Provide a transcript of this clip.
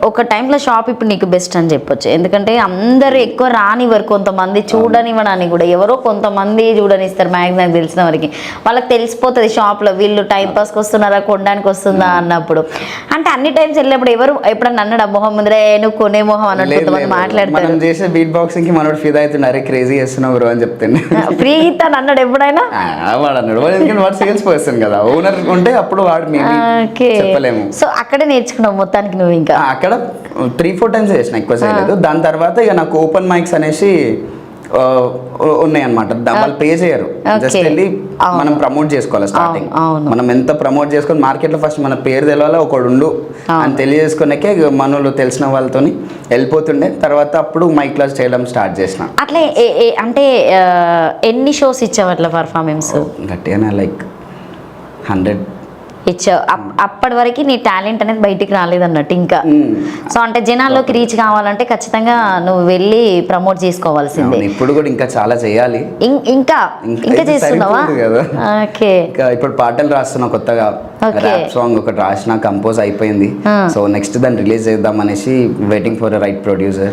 ఒక టైంలో షాప్ ఇప్పుడు నీకు బెస్ట్ అని చెప్పొచ్చు, ఎందుకంటే అందరూ ఎక్కువ రానివ్వరు, కొంతమంది చూడనివ్వడానికి కూడా ఎవరో కొంతమంది చూడనిస్తారు మ్యాక్సిమం నాకు తెలిసిన వరకు. వాళ్ళకి తెలిసిపోతుంది షాప్లో వీళ్ళు టైం పాస్కి వస్తున్నారా కొనడానికి వస్తుందా అన్నప్పుడు. అంటే అన్ని టైమ్స్ వెళ్ళినప్పుడు ఎవరు ఎప్పుడన్నా అన్నాడు మొహం ముందరే నువ్వు కొనే మొహం అన్నట్టు కొంతమంది మాట్లాడతారు. మనం చేసే బీట్ బాక్సింగ్ కి మనోడు ఫిదా అవుతున్నారు, క్రేజీ చేస్తున్నావు బ్రో అని చెప్తాను. ఫ్రీ ఇస్తాను అన్నాడు ఎప్పుడైనా? వాడు అన్నాడు, వాడు సేల్స్ పర్సన్ కదా, ఓనర్ ఉంటే అప్పుడు వాడు చెప్పలేము. సో అక్కడే నేర్చుకున్నావు మొత్తానికి నువ్వు? ఇంకా అక్కడ 3-4 టైమ్స్ చేసిన, ఎక్కువ చేయలేదు. దాని తర్వాత ఇక నాకు ఓపెన్ మైక్స్ అనేసి ఉన్నాయన్నమాట. వాళ్ళు పే చేయరు, జస్ట్ వెళ్ళి మనం ప్రమోట్ చేసుకోవాలి. స్టార్టింగ్ మనం ఎంత ప్రమోట్ చేసుకొని మార్కెట్లో ఫస్ట్ మన పేరు తెలవాలా, ఒకడు ఉండు అని తెలియజేసుకున్నాకే మనోళ్ళు తెలిసిన వాళ్ళతో వెళ్ళిపోతుండే. తర్వాత అప్పుడు మైక్ క్లాస్ చేయడం స్టార్ట్ చేసిన. అట్లే అంటే ఎన్ని షోస్ ఇచ్చావు అట్లా పర్ఫార్మెన్స్? గట్టిగానే లైక్ 100 ఇచ్చావు. అప్పటి వరకు నీ టాలెంట్ అనేది బయటికి రాలేదన్నట్టు ఇంకా. సో అంటే జనాల్లోకి రీచ్ కావాలంటే ఖచ్చితంగా నువ్వు వెళ్ళి ప్రమోట్ చేసుకోవాల్సిందే. ఇప్పుడు కూడా ఇంకా చాలా చేయాలి. ఇంకా చేస్తున్నావా? ఓకే. ఇప్పుడు పాటలు రాస్తున్నా కొత్తగా, ర్యాప్ సాంగ్ ఒకటి రాసిన, కంపోజ్ అయిపోయింది. సో నెక్స్ట్ దాన్ని రిలీజ్ చేద్దాం అనేసి వెయిటింగ్ ఫర్ రైట్ ప్రొడ్యూసర్.